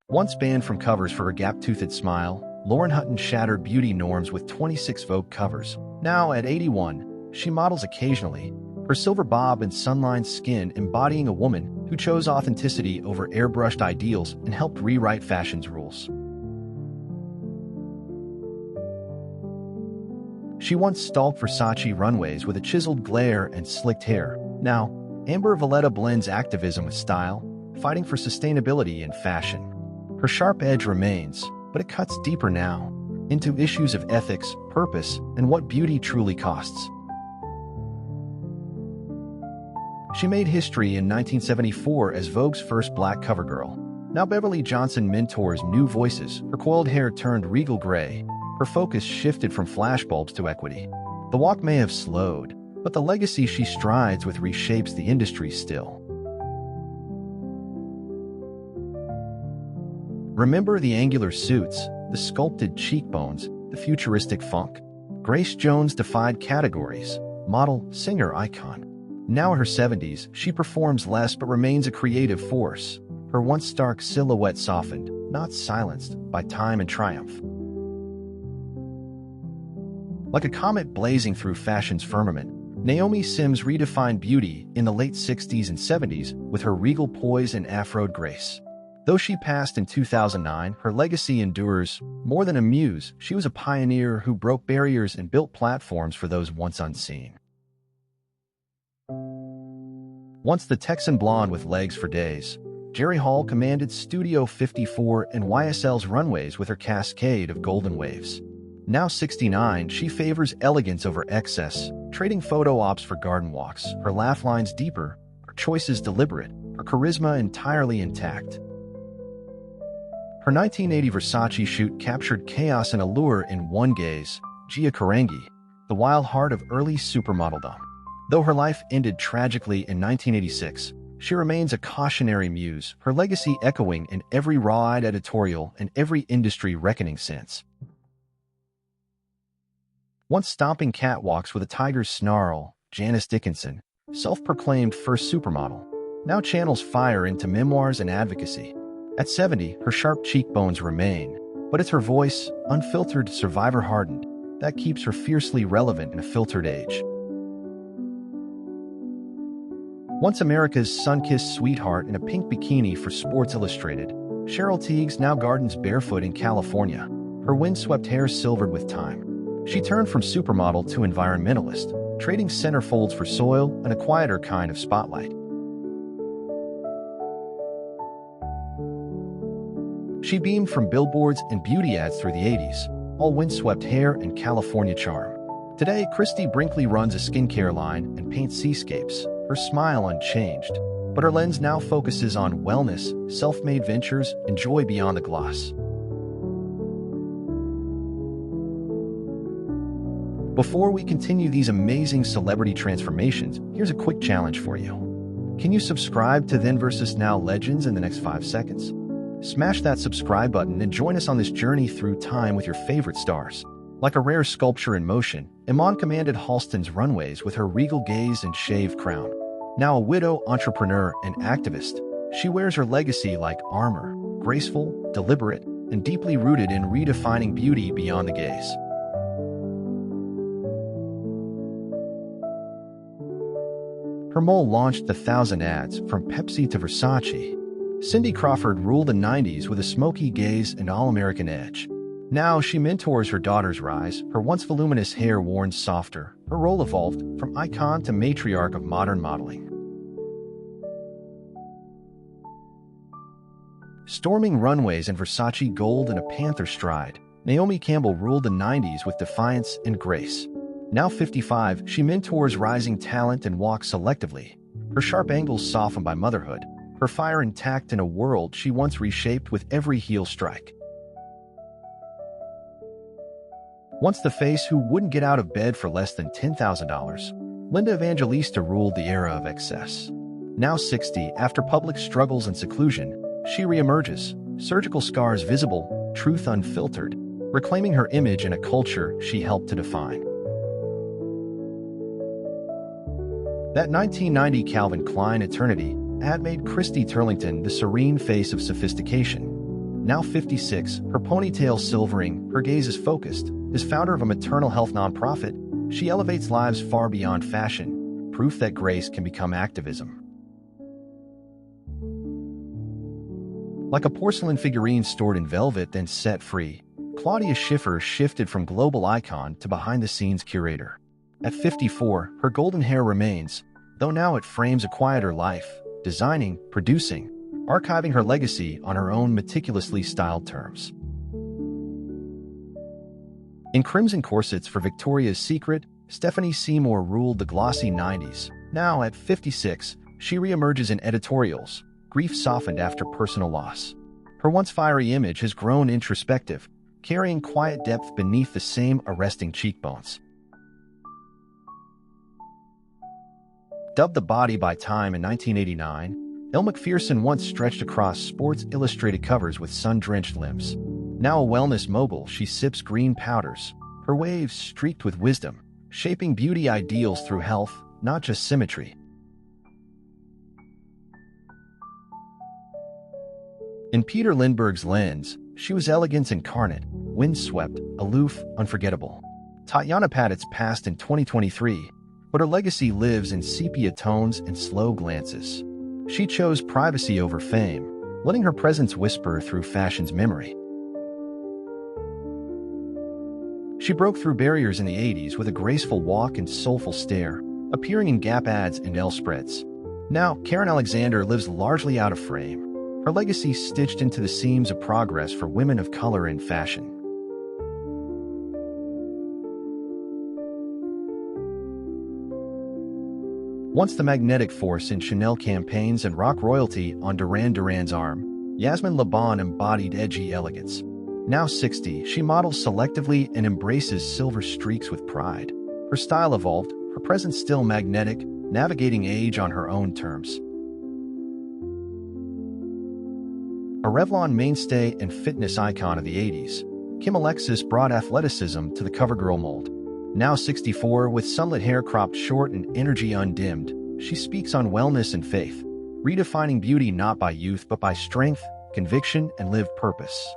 Once banned from covers for her gap-toothed smile, Lauren Hutton shattered beauty norms with 26 Vogue covers. Now, at 81, she models occasionally, her silver bob and sun-lined skin embodying a woman who chose authenticity over airbrushed ideals and helped rewrite fashion's rules. She once stalked Versace runways with a chiseled glare and slicked hair. Now, Amber Valletta blends activism with style, fighting for sustainability in fashion. Her sharp edge remains, but it cuts deeper now, into issues of ethics, purpose, and what beauty truly costs. She made history in 1974 as Vogue's first black cover girl. Now Beverly Johnson mentors new voices, her coiled hair turned regal gray, her focus shifted from flashbulbs to equity. The walk may have slowed, but the legacy she strides with reshapes the industry still. Remember the angular suits, the sculpted cheekbones, the futuristic funk. Grace Jones defied categories, model, singer, icon. Now in her 70s, she performs less but remains a creative force. Her once stark silhouette softened, not silenced, by time and triumph. Like a comet blazing through fashion's firmament, Naomi Sims redefined beauty in the late 60s and 70s with her regal poise and afroed grace. Though she passed in 2009, her legacy endures. More than a muse, she was a pioneer who broke barriers and built platforms for those once unseen. Once the Texan blonde with legs for days, Jerry Hall commanded Studio 54 and YSL's runways with her cascade of golden waves. Now 69, she favors elegance over excess, trading photo ops for garden walks, her laugh lines deeper, her choices deliberate, her charisma entirely intact. Her 1980 Versace shoot captured chaos and allure in one gaze, Gia Karangi, the wild heart of early supermodeldom. Though her life ended tragically in 1986, she remains a cautionary muse, her legacy echoing in every raw-eyed editorial and every industry reckoning since. Once stomping catwalks with a tiger's snarl, Janice Dickinson, self-proclaimed first supermodel, now channels fire into memoirs and advocacy. At 70, her sharp cheekbones remain, but it's her voice, unfiltered, survivor-hardened, that keeps her fiercely relevant in a filtered age. Once America's sun-kissed sweetheart in a pink bikini for Sports Illustrated, Cheryl Tiegs now gardens barefoot in California, her windswept hair silvered with time. She turned from supermodel to environmentalist, trading centerfolds for soil and a quieter kind of spotlight. She beamed from billboards and beauty ads through the 80s, all windswept hair and California charm. Today, Christie Brinkley runs a skincare line and paints seascapes, her smile unchanged, but her lens now focuses on wellness, self-made ventures, and joy beyond the gloss. Before we continue these amazing celebrity transformations, here's a quick challenge for you. Can you subscribe to Then vs. Now Legends in the next 5 seconds? Smash that subscribe button and join us on this journey through time with your favorite stars. Like a rare sculpture in motion, Iman commanded Halston's runways with her regal gaze and shaved crown. Now a widow, entrepreneur, and activist, she wears her legacy like armor, graceful, deliberate, and deeply rooted in redefining beauty beyond the gaze. Her mole launched 1,000 ads, from Pepsi to Versace. Cindy Crawford ruled the 90s with a smoky gaze and all-American edge. Now she mentors her daughter's rise, her once voluminous hair worn softer. Her role evolved from icon to matriarch of modern modeling. Storming runways in Versace gold and a panther stride, Naomi Campbell ruled the 90s with defiance and grace. Now 55, she mentors rising talent and walks selectively, her sharp angles softened by motherhood, her fire intact in a world she once reshaped with every heel strike. Once the face who wouldn't get out of bed for less than $10,000, Linda Evangelista ruled the era of excess. Now 60, after public struggles and seclusion, she reemerges, surgical scars visible, truth unfiltered, reclaiming her image in a culture she helped to define. That 1990 Calvin Klein Eternity ad made Christy Turlington the serene face of sophistication. Now 56, her ponytail silvering, her gaze is focused. As founder of a maternal health nonprofit, she elevates lives far beyond fashion, proof that grace can become activism. Like a porcelain figurine stored in velvet then set free, Claudia Schiffer shifted from global icon to behind-the-scenes curator. At 54, her golden hair remains, though now it frames a quieter life, designing, producing, archiving her legacy on her own meticulously styled terms. In crimson corsets for Victoria's Secret, Stephanie Seymour ruled the glossy 90s. Now, at 56, she reemerges in editorials, grief softened after personal loss. Her once fiery image has grown introspective, carrying quiet depth beneath the same arresting cheekbones. Dubbed the body by Time in 1989, Elle Macpherson once stretched across Sports Illustrated covers with sun-drenched limbs. Now a wellness mogul, she sips green powders, her waves streaked with wisdom, shaping beauty ideals through health, not just symmetry. In Peter Lindbergh's lens, she was elegance incarnate, windswept, aloof, unforgettable. Tatiana Paddott's passed in 2023, but her legacy lives in sepia tones and slow glances. She chose privacy over fame, letting her presence whisper through fashion's memory. She broke through barriers in the 80s with a graceful walk and soulful stare, appearing in Gap ads and Elle spreads. Now, Karen Alexander lives largely out of frame, her legacy stitched into the seams of progress for women of color in fashion. Once the magnetic force in Chanel campaigns and rock royalty on Duran Duran's arm, Yasmin Laban embodied edgy elegance. Now 60, she models selectively and embraces silver streaks with pride. Her style evolved, her presence still magnetic, navigating age on her own terms. A Revlon mainstay and fitness icon of the 80s, Kim Alexis brought athleticism to the CoverGirl mold. Now 64, with sunlit hair cropped short and energy undimmed, she speaks on wellness and faith, redefining beauty not by youth but by strength, conviction, and lived purpose.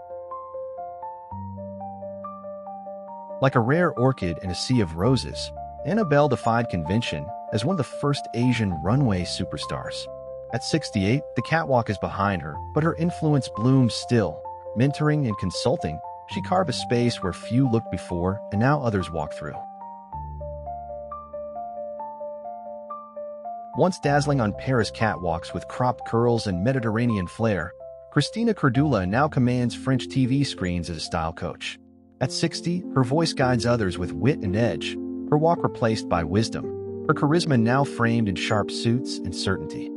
Like a rare orchid in a sea of roses, Annabelle defied convention as one of the first Asian runway superstars. At 68, the catwalk is behind her, but her influence blooms still. Mentoring and consulting, she carved a space where few looked before and now others walk through. Once dazzling on Paris catwalks with cropped curls and Mediterranean flair, Christina Cordula now commands French TV screens as a style coach. At 60, her voice guides others with wit and edge, her walk replaced by wisdom, her charisma now framed in sharp suits and certainty.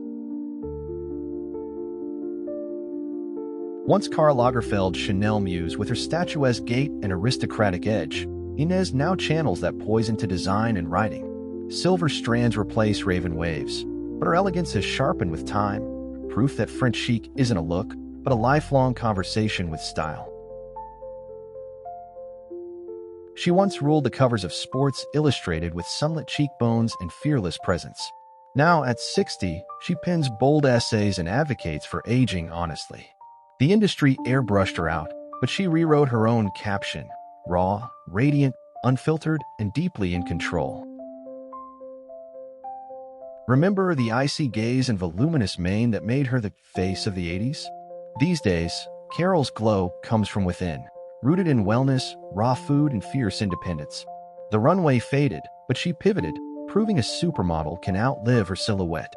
Once Karl Lagerfeld's Chanel muse with her statuesque gait and aristocratic edge, Inez now channels that poise into design and writing. Silver strands replace raven waves, but her elegance has sharpened with time, proof that French chic isn't a look, but a lifelong conversation with style. She once ruled the covers of Sports Illustrated with sunlit cheekbones and fearless presence. Now, at 60, she pens bold essays and advocates for aging honestly. The industry airbrushed her out, but she rewrote her own caption, raw, radiant, unfiltered, and deeply in control. Remember the icy gaze and voluminous mane that made her the face of the 80s? These days, Carol's glow comes from within, rooted in wellness, raw food, and fierce independence. The runway faded, but she pivoted, proving a supermodel can outlive her silhouette.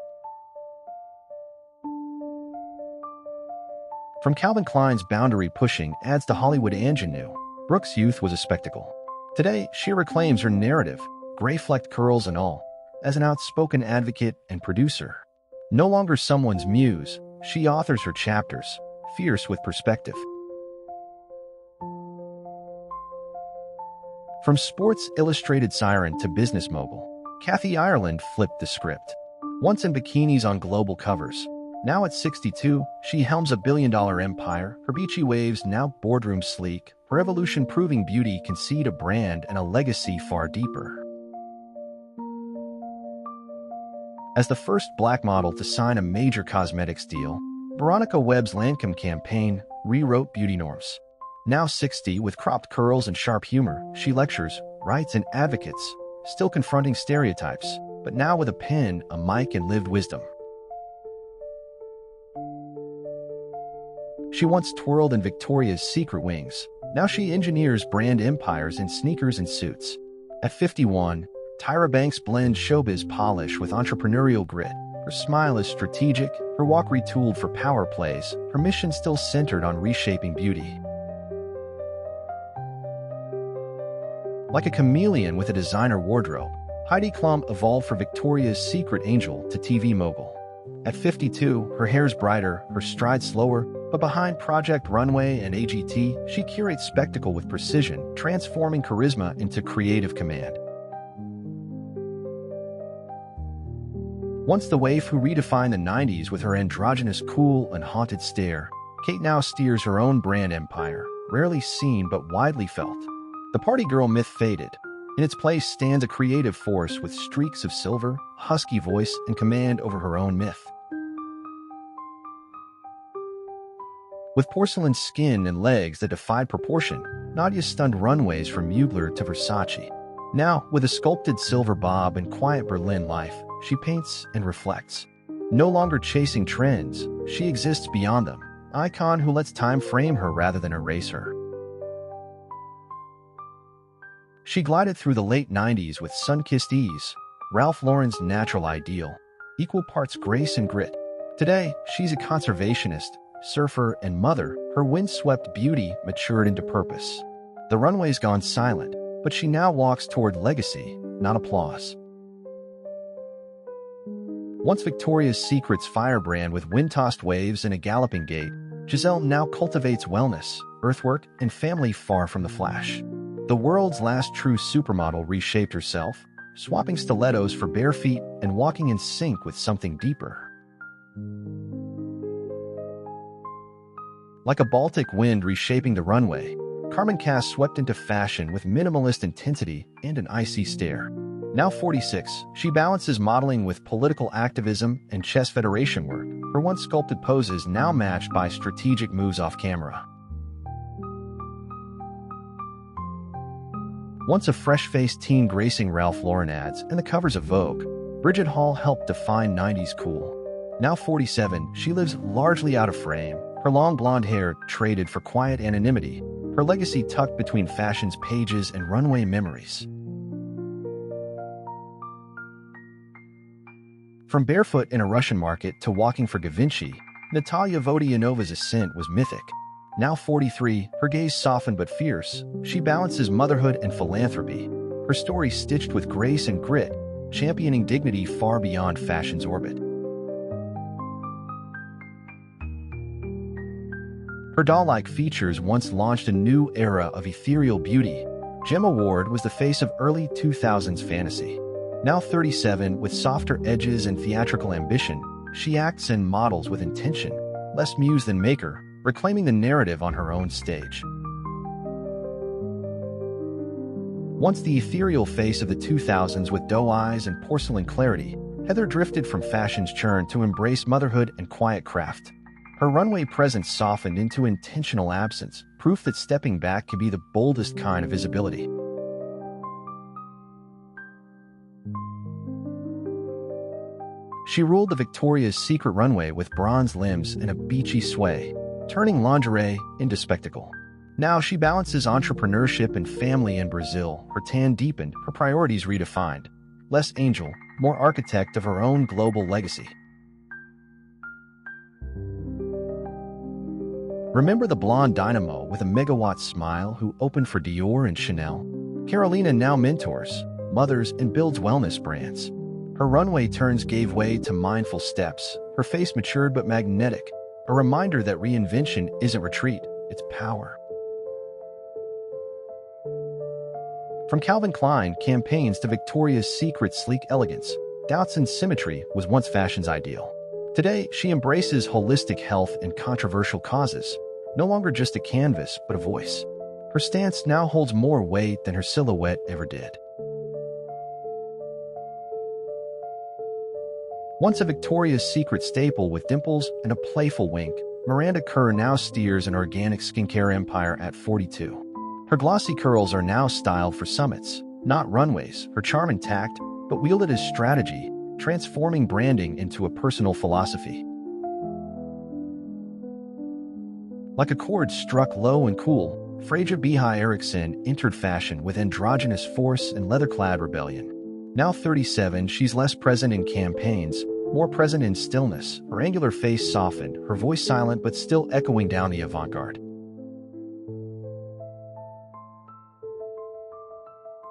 From Calvin Klein's boundary-pushing ads to Hollywood ingenue, Brooke's youth was a spectacle. Today, she reclaims her narrative, gray-flecked curls and all, as an outspoken advocate and producer. No longer someone's muse, she authors her chapters, fierce with perspective. From Sports Illustrated siren to business mogul, Kathy Ireland flipped the script. Once in bikinis on global covers, now at 62, she helms a billion-dollar empire, her beachy waves now boardroom sleek, her evolution proving beauty can seed a brand and a legacy far deeper. As the first black model to sign a major cosmetics deal, Veronica Webb's Lancome campaign rewrote beauty norms. Now 60, with cropped curls and sharp humor, she lectures, writes, and advocates, still confronting stereotypes, but now with a pen, a mic, and lived wisdom. She once twirled in Victoria's Secret wings. Now she engineers brand empires in sneakers and suits. At 51, Tyra Banks blends showbiz polish with entrepreneurial grit. Her smile is strategic, her walk retooled for power plays, her mission still centered on reshaping beauty. Like a chameleon with a designer wardrobe, Heidi Klum evolved from Victoria's Secret angel to TV mogul. At 52, her hair's brighter, her stride slower, but behind Project Runway and AGT, she curates spectacle with precision, transforming charisma into creative command. Once the waif who redefined the 90s with her androgynous cool and haunted stare, Kate now steers her own brand empire, rarely seen but widely felt. The party girl myth faded. In its place stands a creative force with streaks of silver, husky voice, and command over her own myth. With porcelain skin and legs that defied proportion, Nadia stunned runways from Mugler to Versace. Now, with a sculpted silver bob and quiet Berlin life, she paints and reflects. No longer chasing trends, she exists beyond them, icon who lets time frame her rather than erase her. She glided through the late 90s with sun-kissed ease, Ralph Lauren's natural ideal, equal parts grace and grit. Today, she's a conservationist, surfer, and mother. Her windswept beauty matured into purpose. The runway's gone silent, but she now walks toward legacy, not applause. Once Victoria's Secret's firebrand with wind-tossed waves and a galloping gait, Giselle now cultivates wellness, earthwork, and family far from the flash. The world's last true supermodel reshaped herself, swapping stilettos for bare feet and walking in sync with something deeper. Like a Baltic wind reshaping the runway, Carmen Cass swept into fashion with minimalist intensity and an icy stare. Now 46, she balances modeling with political activism and chess federation work, her once sculpted poses now matched by strategic moves off camera. Once a fresh-faced teen gracing Ralph Lauren ads and the covers of Vogue, Bridget Hall helped define 90s cool. Now 47, she lives largely out of frame, her long blonde hair traded for quiet anonymity, her legacy tucked between fashion's pages and runway memories. From barefoot in a Russian market to walking for Givenchy, Natalia Vodyanov's ascent was mythic. Now 43, her gaze softened but fierce, she balances motherhood and philanthropy, her story stitched with grace and grit, championing dignity far beyond fashion's orbit. Her doll-like features once launched a new era of ethereal beauty. Gemma Ward was the face of early 2000s fantasy. Now 37, with softer edges and theatrical ambition, she acts and models with intention, less muse than maker, reclaiming the narrative on her own stage. Once the ethereal face of the 2000s with doe eyes and porcelain clarity, Heather drifted from fashion's churn to embrace motherhood and quiet craft. Her runway presence softened into intentional absence, proof that stepping back can be the boldest kind of visibility. She ruled the Victoria's Secret runway with bronze limbs and a beachy sway, turning lingerie into spectacle. Now she balances entrepreneurship and family in Brazil, her tan deepened, her priorities redefined. Less angel, more architect of her own global legacy. Remember the blonde dynamo with a megawatt smile who opened for Dior and Chanel? Carolina now mentors, mothers, and builds wellness brands. Her runway turns gave way to mindful steps, her face matured but magnetic, a reminder that reinvention isn't retreat, it's power. From Calvin Klein campaigns to Victoria's Secret sleek elegance, Doutzen symmetry was once fashion's ideal. Today, she embraces holistic health and controversial causes, no longer just a canvas, but a voice. Her stance now holds more weight than her silhouette ever did. Once a Victoria's Secret staple with dimples and a playful wink, Miranda Kerr now steers an organic skincare empire at 42. Her glossy curls are now styled for summits, not runways. Her charm intact, but wielded as strategy, transforming branding into a personal philosophy. Like a chord struck low and cool, Freja Beha Eriksson entered fashion with androgynous force and leather-clad rebellion. Now 37, she's less present in campaigns, more present in stillness. Her angular face softened, her voice silent but still echoing down the avant-garde.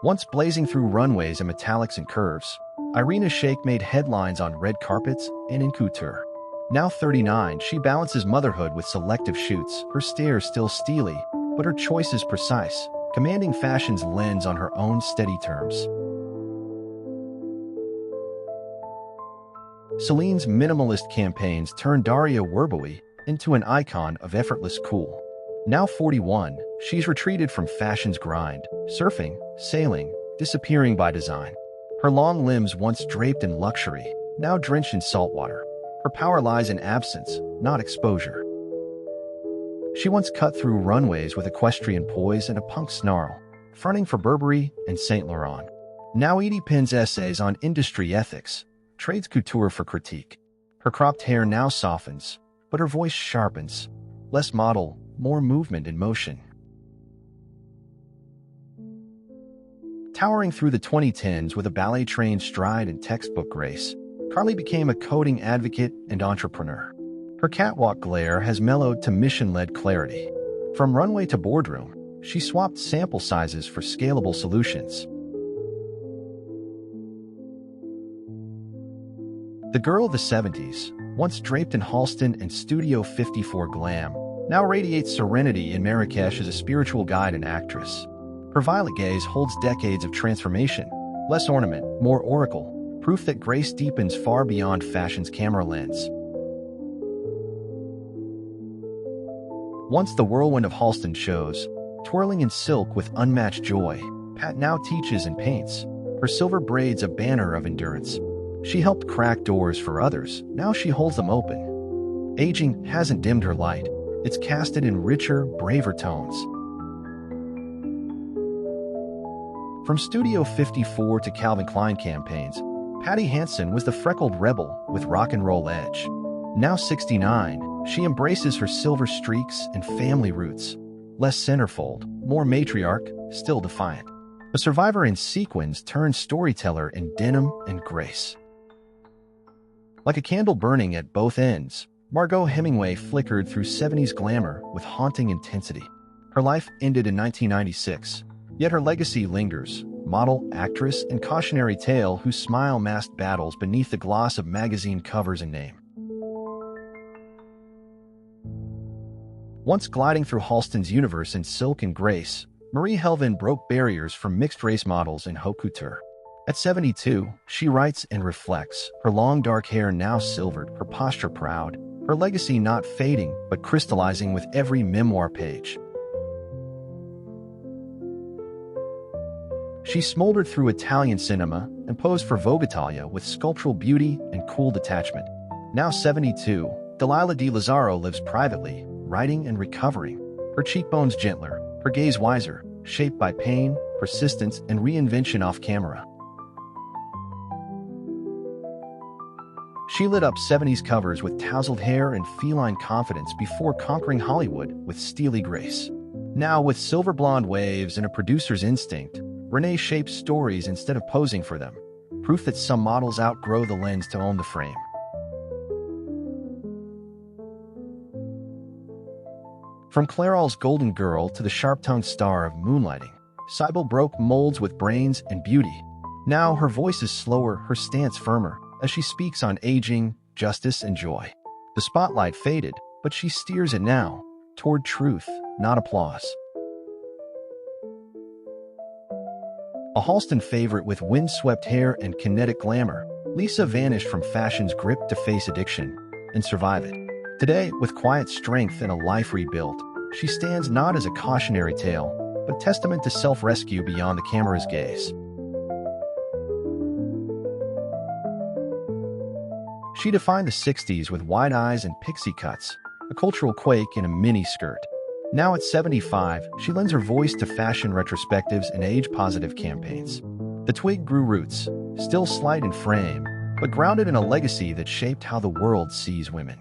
Once blazing through runways and metallics and curves, Irina Shayk made headlines on red carpets and in couture. Now 39, she balances motherhood with selective shoots, her stare still steely, but her choice is precise, commanding fashion's lens on her own steady terms. Celine's minimalist campaigns turned Daria Werbowy into an icon of effortless cool. Now 41, she's retreated from fashion's grind, surfing, sailing, disappearing by design. Her long limbs once draped in luxury, now drenched in saltwater. Her power lies in absence, not exposure. She once cut through runways with equestrian poise and a punk snarl, fronting for Burberry and Saint Laurent. Now Edie pens essays on industry ethics, trades couture for critique. Her cropped hair now softens, but her voice sharpens. Less model, more movement and motion. Towering through the 2010s with a ballet-trained stride and textbook grace, Carly became a coding advocate and entrepreneur. Her catwalk glare has mellowed to mission-led clarity. From runway to boardroom, she swapped sample sizes for scalable solutions. The girl of the 70s, once draped in Halston and Studio 54 glam, now radiates serenity in Marrakesh as a spiritual guide and actress. Her violet gaze holds decades of transformation, less ornament, more oracle, proof that grace deepens far beyond fashion's camera lens. Once the whirlwind of Halston shows, twirling in silk with unmatched joy, Pat now teaches and paints, her silver braids a banner of endurance. She helped crack doors for others, now she holds them open. Aging hasn't dimmed her light, it's casted in richer, braver tones. From Studio 54 to Calvin Klein campaigns, Patty Hansen was the freckled rebel with rock and roll edge. Now 69, she embraces her silver streaks and family roots. Less centerfold, more matriarch, still defiant. A survivor in sequins turned storyteller in denim and grace. Like a candle burning at both ends, Margot Hemingway flickered through 70s glamour with haunting intensity. Her life ended in 1996, yet her legacy lingers. Model, actress, and cautionary tale whose smile masked battles beneath the gloss of magazine covers and name. Once gliding through Halston's universe in silk and grace, Marie Helvin broke barriers from mixed-race models in haute couture. At 72, she writes and reflects, her long dark hair now silvered, her posture proud, her legacy not fading but crystallizing with every memoir page. She smoldered through Italian cinema and posed for Vogue Italia with sculptural beauty and cool detachment. Now 72, Delilah Di Lazzaro lives privately, writing and recovering, her cheekbones gentler, her gaze wiser, shaped by pain, persistence, and reinvention off camera. She lit up 70s covers with tousled hair and feline confidence before conquering Hollywood with steely grace. Now, with silver blonde waves and a producer's instinct, Renee shapes stories instead of posing for them, proof that some models outgrow the lens to own the frame. From Clairol's Golden Girl to the sharp-tongued star of Moonlighting, Sybil broke molds with brains and beauty. Now her voice is slower, her stance firmer, as she speaks on aging, justice, and joy. The spotlight faded, but she steers it now, toward truth, not applause. A Halston favorite with wind-swept hair and kinetic glamour, Lisa vanished from fashion's grip to face addiction and survive it. Today, with quiet strength and a life rebuilt, she stands not as a cautionary tale, but testament to self-rescue beyond the camera's gaze. She defined the 60s with wide eyes and pixie cuts, a cultural quake in a mini-skirt. Now at 75, she lends her voice to fashion retrospectives and age-positive campaigns. The twig grew roots, still slight in frame, but grounded in a legacy that shaped how the world sees women.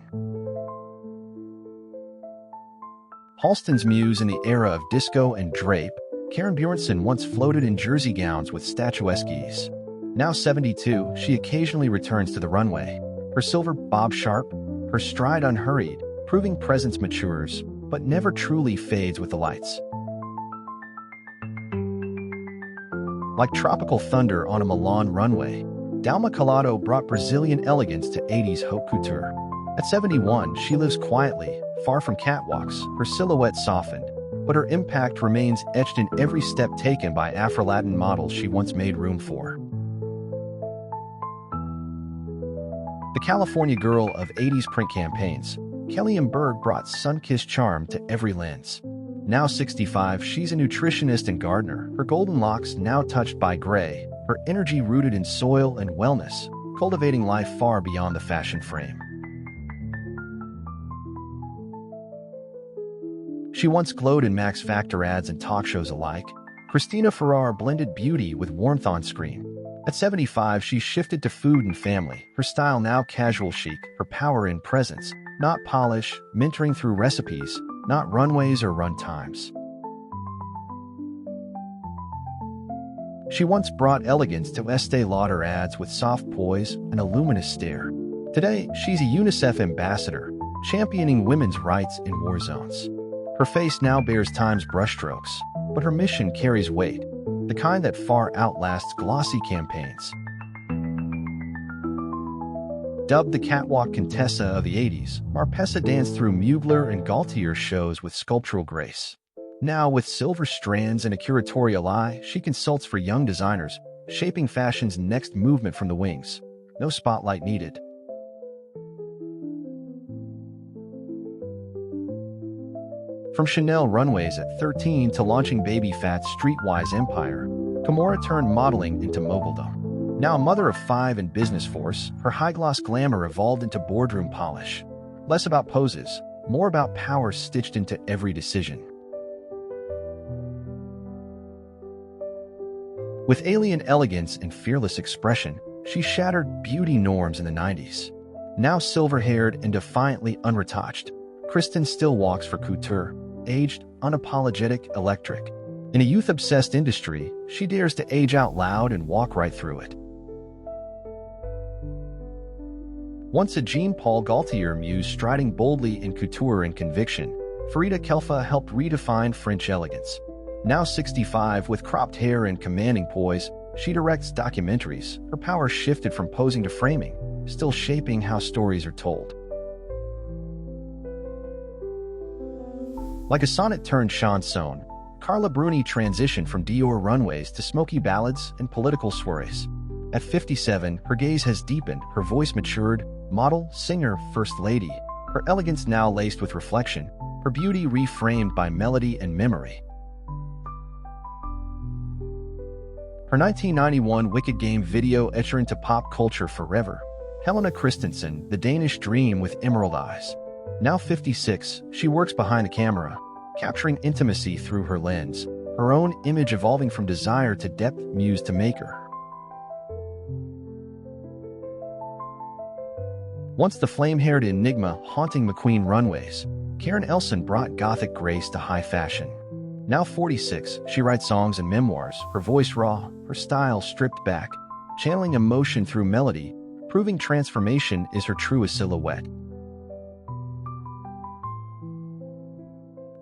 Halston's muse in the era of disco and drape, Karen Bjornsson once floated in jersey gowns with statuesque ease. Now 72, she occasionally returns to the runway. Her silver bob sharp, her stride unhurried, proving presence matures, but never truly fades with the lights. Like tropical thunder on a Milan runway, Dalma Calado brought Brazilian elegance to 80s haute couture. At 71, she lives quietly, far from catwalks, her silhouette softened, but her impact remains etched in every step taken by Afro-Latin models she once made room for. The California girl of 80s print campaigns, Kellyanne Berg brought sun-kissed charm to every lens. Now 65, she's a nutritionist and gardener, her golden locks now touched by gray, her energy rooted in soil and wellness, cultivating life far beyond the fashion frame. She once glowed in Max Factor ads and talk shows alike. Christina Ferrar blended beauty with warmth on screen. At 75, she shifted to food and family, her style now casual chic, her power in presence, not polish, mentoring through recipes, not runways or run times. She once brought elegance to Estee Lauder ads with soft poise and a luminous stare. Today, she's a UNICEF ambassador, championing women's rights in war zones. Her face now bears time's brushstrokes, but her mission carries weight, the kind that far outlasts glossy campaigns. Dubbed the catwalk Contessa of the 80s, Marpessa danced through Mugler and Gaultier shows with sculptural grace. Now, with silver strands and a curatorial eye, she consults for young designers, shaping fashion's next movement from the wings. No spotlight needed. From Chanel runways at 13 to launching Baby Phat's streetwise empire, Kimora turned modeling into moguldom. Now a mother of 5 in business force, her high-gloss glamour evolved into boardroom polish. Less about poses, more about power stitched into every decision. With alien elegance and fearless expression, she shattered beauty norms in the 90s. Now silver-haired and defiantly unretouched, Kristen still walks for couture, aged, unapologetic, electric. In a youth-obsessed industry, she dares to age out loud and walk right through it. Once a Jean-Paul Gaultier muse striding boldly in couture and conviction, Farida Kelfa helped redefine French elegance. Now 65, with cropped hair and commanding poise, she directs documentaries. Her power shifted from posing to framing, still shaping how stories are told. Like a sonnet-turned chanson, Carla Bruni transitioned from Dior runways to smoky ballads and political soirees. At 57, her gaze has deepened, her voice matured, model, singer, first lady, her elegance now laced with reflection, her beauty reframed by melody and memory. Her 1991 Wicked Game video etched her into pop culture forever. Helena Christensen, the Danish dream with emerald eyes. Now 56, she works behind the camera, capturing intimacy through her lens, her own image evolving from desire to depth, muse to maker. Once the flame-haired enigma haunting McQueen runways, Karen Elson brought gothic grace to high fashion. Now 46, she writes songs and memoirs, her voice raw, her style stripped back, channeling emotion through melody, proving transformation is her truest silhouette.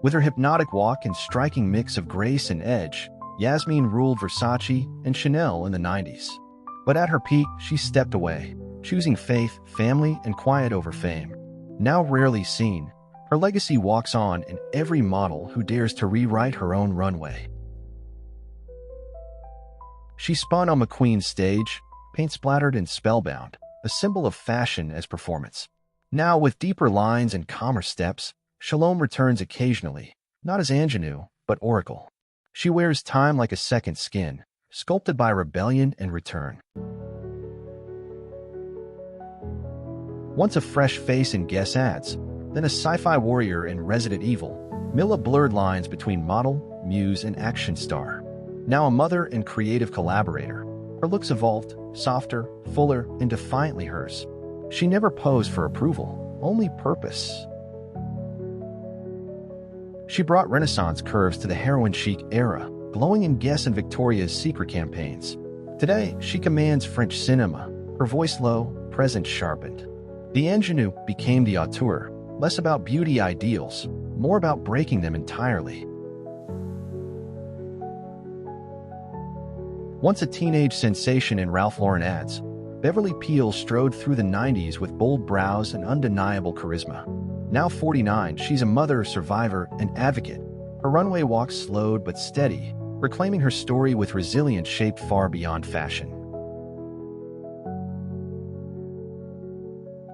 With her hypnotic walk and striking mix of grace and edge, Yasmin ruled Versace and Chanel in the 90s. But at her peak, she stepped away, choosing faith, family, and quiet over fame. Now rarely seen, her legacy walks on in every model who dares to rewrite her own runway. She spun on McQueen's stage, paint-splattered and spellbound, a symbol of fashion as performance. Now with deeper lines and calmer steps, Shalom returns occasionally, not as ingenue, but oracle. She wears time like a second skin, sculpted by rebellion and return. Once a fresh face in Guess ads, Then a sci-fi warrior in Resident Evil, Milla blurred lines between model, muse, and action star. Now a mother and creative collaborator. Her looks evolved, softer, fuller, and defiantly hers. She never posed for approval, only purpose. She brought Renaissance curves to the heroin chic era, glowing in Guess and Victoria's Secret campaigns. Today, she commands French cinema, her voice low, presence sharpened. The ingenue became the auteur, less about beauty ideals, more about breaking them entirely. Once a teenage sensation in Ralph Lauren ads, Beverly Peele strode through the 90s with bold brows and undeniable charisma. Now 49, she's a mother, survivor, and advocate. Her runway walk slowed but steady, reclaiming her story with resilience shaped far beyond fashion.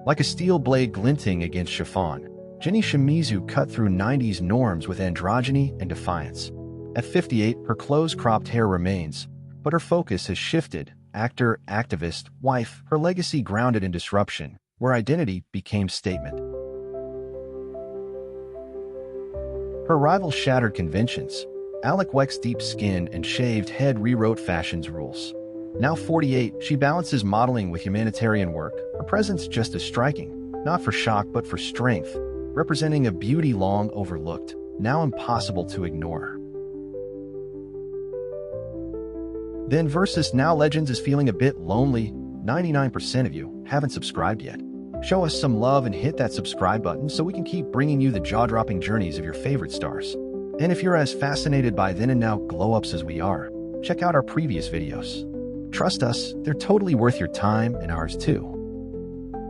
Like a steel blade glinting against chiffon, Jenny Shimizu cut through 90s norms with androgyny and defiance. At 58, her close-cropped hair remains, but her focus has shifted. Actor, activist, wife, her legacy grounded in disruption, where identity became statement. Her rival shattered conventions. Alec Weck's deep skin and shaved head rewrote fashion's rules. Now 48, she balances modeling with humanitarian work, her presence just as striking, not for shock but for strength, representing a beauty long overlooked, now impossible to ignore. Then versus Now Legends is feeling a bit lonely. 99% of you haven't subscribed yet. Show us some love and hit that subscribe button so we can keep bringing you the jaw-dropping journeys of your favorite stars. And if you're as fascinated by then and now glow-ups as we are, check out our previous videos. Trust us, they're totally worth your time and ours too.